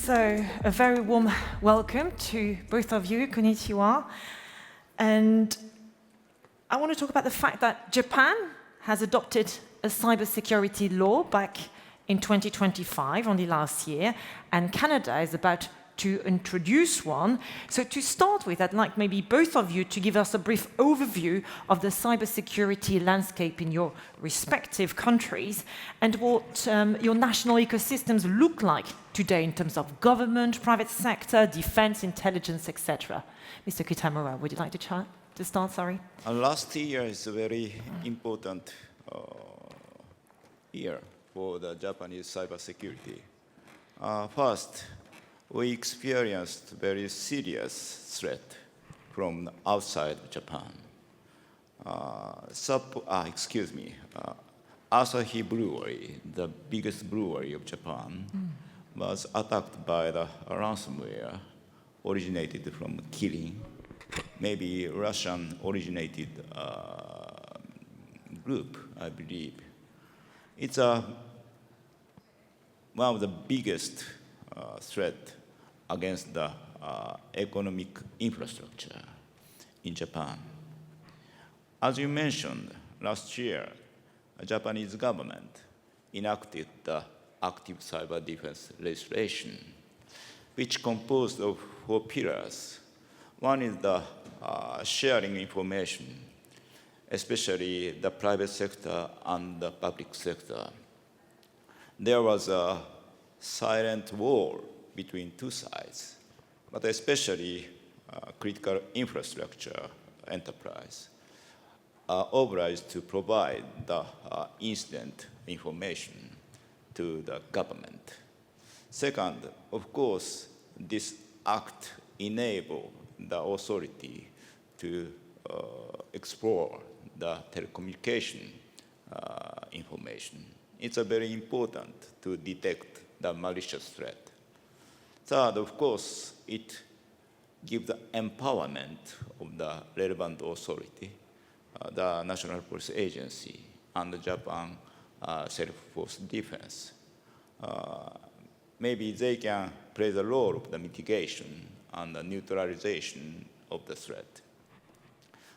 So, a very warm welcome to both of you, konnichiwa. And I want to talk about the fact that Japan has adopted a cybersecurity law back in 2025, only last year, and Canada is about to introduce one. So to start with, I'd like maybe both of you to give us a brief overview of the cybersecurity landscape in your respective countries and what your national ecosystems look like today in terms of government, private sector, defense, intelligence, etc. Mr. Kitamura, would you like to start? Sorry. Last year is a very important year for the Japanese cybersecurity. First, we experienced very serious threat from outside Japan. Asahi Brewery, the biggest brewery of Japan, was attacked by the ransomware originated from Kirin, maybe Russian-originated group, I believe. It's one of the biggest threat against the economic infrastructure in Japan. As you mentioned, last year, the Japanese government enacted the active cyber defense legislation, which composed of 4 pillars. One is the sharing information, especially the private sector and the public sector. There was a silent war between two sides, but especially critical infrastructure enterprise are obliged to provide the incident information to the government. Second, of course, this act enabled the authority to explore the telecommunication information. It's very important to detect the malicious threat. Third, of course, it gives the empowerment of the relevant authority, the National Police Agency and the Japan Self-Force Defense. Maybe they can play the role of the mitigation and the neutralization of the threat.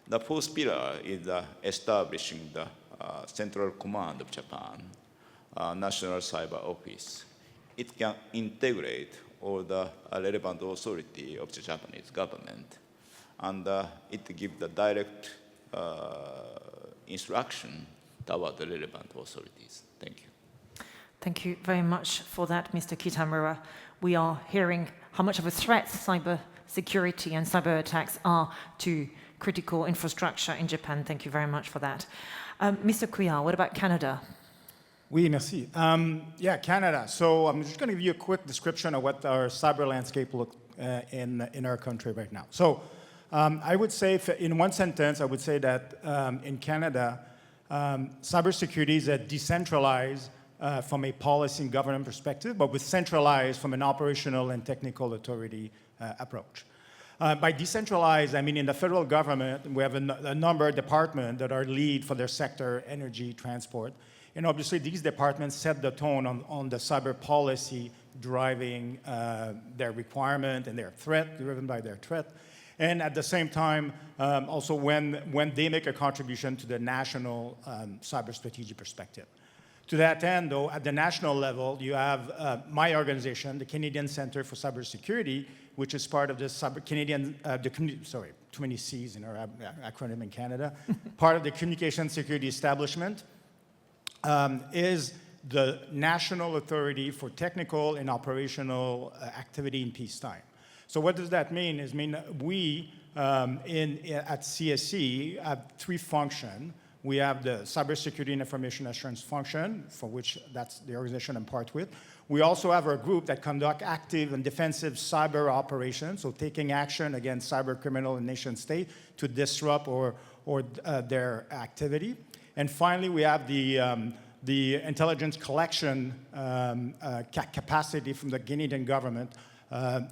The fourth pillar is establishing the Central Command of Japan, National Cyber Office. It can integrate all the relevant authority of the Japanese government, and it gives the direct instruction toward the relevant authorities. Thank you. Thank you very much for that, Mr. Kitamura. We are hearing how much of a threat cyber security and cyber attacks are to critical infrastructure in Japan. Thank you very much for that. Mr. Kuya, what about Canada? Oui, merci. Canada. So I'm just going to give you a quick description of what our cyber landscape looks in our country right now. So I would say, in one sentence, I would say that in Canada, cybersecurity is decentralized from a policy and government perspective, but with centralized from an operational and technical authority approach. By decentralized, I mean in the federal government, we have a number of departments that are lead for their sector, energy, transport. And obviously, these departments set the tone on the cyber policy driving their requirement and their threat, driven by their threat. And at the same time, also when they make a contribution to the national cyber strategy perspective. To that end, though, at the national level, you have my organization, the Canadian Centre for Cybersecurity, which is part of the too many C's in our acronym in Canada, part of the Communication Security Establishment, is the national authority for technical and operational activity in peacetime. So what does that mean? We at CSE have 3 functions. We have the Cybersecurity and Information Assurance function, for which that's the organization I'm part with. We also have our group that conduct active and defensive cyber operations, so taking action against cyber criminal and nation state to disrupt or their activity. And finally, we have the intelligence collection capacity from the Canadian government,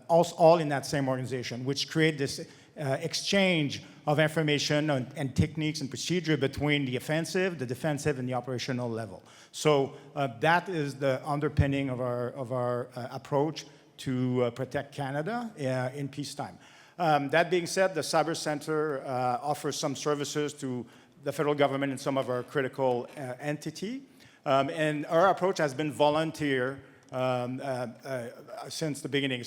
all in that same organization, which create this exchange of information and techniques and procedure between the offensive, the defensive, and the operational level. So that is the underpinning of our approach to protect Canada in peacetime. That being said, the Cyber Center offers some services to the federal government and some of our critical entity. And our approach has been volunteer since the beginning.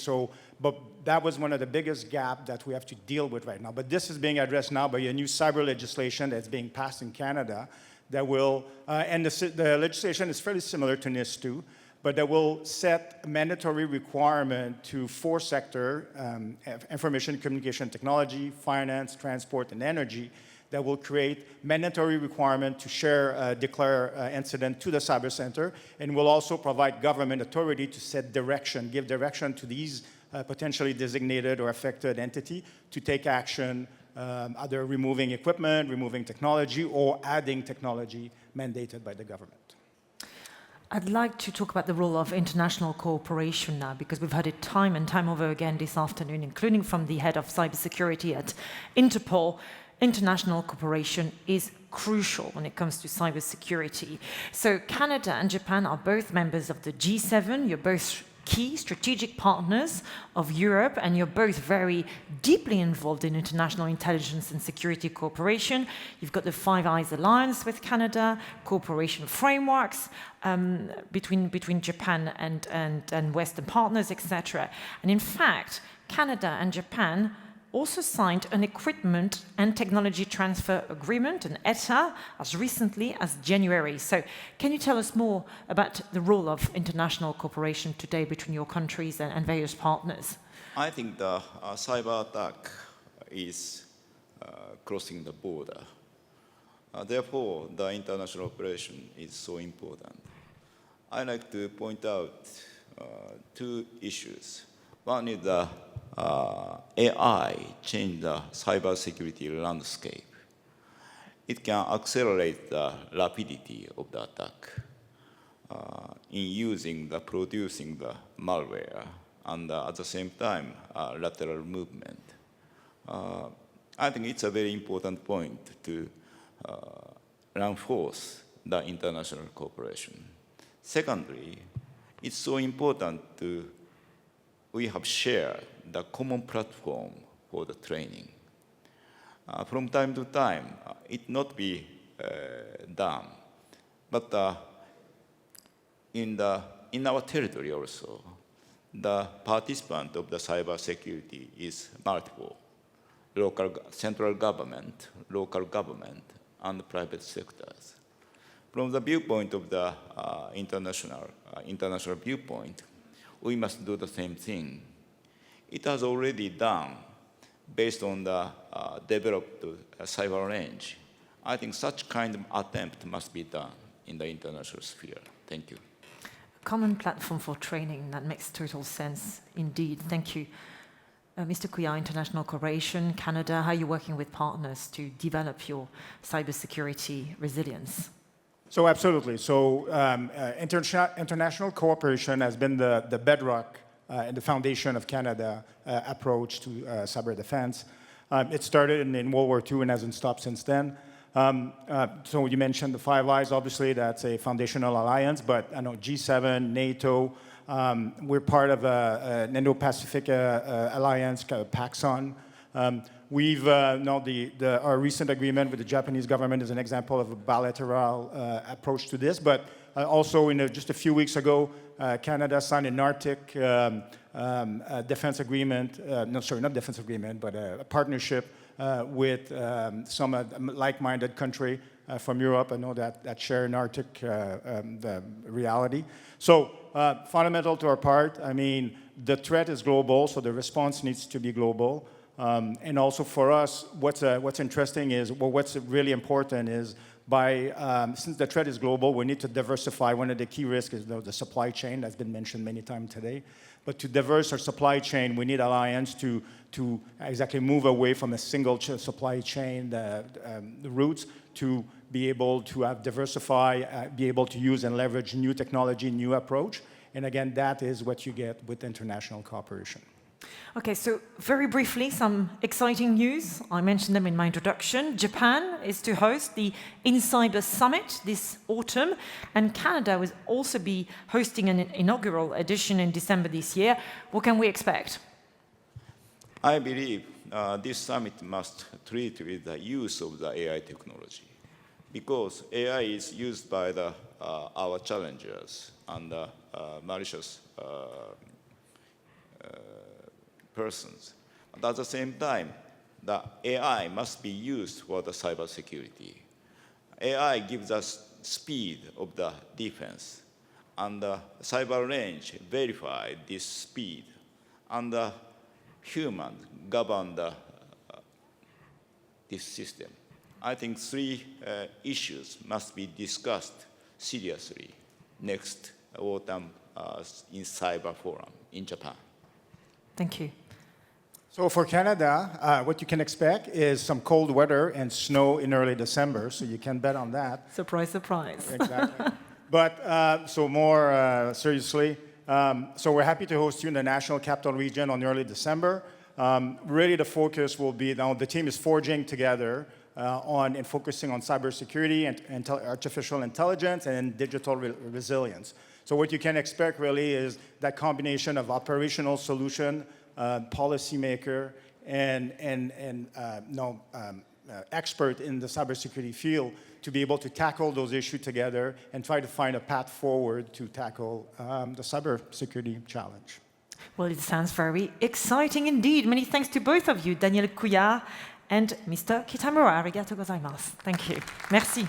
But that was one of the biggest gaps that we have to deal with right now. But this is being addressed now by a new cyber legislation that's being passed in Canada that will, and the legislation is fairly similar to NIS2, but that will set a mandatory requirement to 4 sectors, information communication technology, finance, transport, and energy, that will create mandatory requirement to share, declare incident to the Cyber Center, and will also provide government authority to set direction, give direction to these potentially designated or affected entity to take action, either removing equipment, removing technology, or adding technology mandated by the government. I'd like to talk about the role of international cooperation now, because we've heard it time and time over again this afternoon, including from the head of cybersecurity at Interpol. International cooperation is crucial when it comes to cybersecurity. So Canada and Japan are both members of the G7. You're both key strategic partners of Europe, and you're both very deeply involved in international intelligence and security cooperation. You've got the Five Eyes Alliance with Canada, cooperation frameworks between Japan and Western partners, etc. And in fact, Canada and Japan also signed an equipment and technology transfer agreement, an ETA, as recently as January. So can you tell us more about the role of international cooperation today between your countries and various partners? I think the cyber attack is crossing the border. Therefore, the international operation is so important. I like to point out 2 issues. One is the AI changed the cybersecurity landscape. It can accelerate the rapidity of the attack in producing the malware, and at the same time, lateral movement. I think it's a very important point to reinforce the international cooperation. Secondly, it's so important we have shared the common platform for the training. From time to time, it not be done, but in our territory also, the participant of the cybersecurity is multiple: central government, local government, and private sectors. From the viewpoint of the international viewpoint, we must do the same thing. It has already done based on the developed cyber range. I think such kind of attempt must be done in the international sphere. Thank you. A common platform for training, that makes total sense indeed. Thank you. Mr. Kuya, international cooperation, Canada, how are you working with partners to develop your cybersecurity resilience? So absolutely. So international cooperation has been the bedrock and the foundation of Canada's approach to cyber defense. It started in World War II and hasn't stopped since then. So you mentioned the Five Eyes. Obviously, that's a foundational alliance, but I know G7, NATO, we're part of an Indo-Pacific alliance called PACSON. Our recent agreement with the Japanese government is an example of a bilateral approach to this, but also just a few weeks ago, Canada signed an Arctic defense agreement, not defense agreement, but a partnership with some like-minded country from Europe. I know that share an Arctic the reality. So fundamental to our part, I mean, the threat is global, so the response needs to be global. And also for us, what's interesting is, what's really important is since the threat is global, we need to diversify. One of the key risks is the supply chain that's been mentioned many times today. But to diversify our supply chain, we need alliance to exactly move away from a single supply chain, the routes, to be able to have diversify, be able to use and leverage new technology, new approach. And again, that is what you get with international cooperation. Okay, so very briefly, some exciting news. I mentioned them in my introduction. Japan is to host the INCYBER Summit this autumn, and Canada will also be hosting an inaugural edition in December this year. What can we expect? I believe this summit must treat with the use of the AI technology, because AI is used by our challengers and malicious persons. But at the same time, the AI must be used for the cybersecurity. AI gives us speed of the defense, and the cyber range verify this speed, and the humans govern this system. I think three issues must be discussed seriously next autumn in Cyber Forum in Japan. Thank you. So for Canada, what you can expect is some cold weather and snow in early December, so you can bet on that. Surprise, surprise. Exactly. But so more seriously, so we're happy to host you in the National Capital Region on early December. Really the focus will be, now the team is forging together and focusing on cybersecurity and artificial intelligence and digital resilience. So what you can expect really is that combination of operational solution, policymaker, and expert in the cybersecurity field to be able to tackle those issues together and try to find a path forward to tackle the cybersecurity challenge. Well, it sounds very exciting indeed. Many thanks to both of you, Daniel Couillard and Mr. Kitamura. Arigato gozaimasu. Thank you. Merci.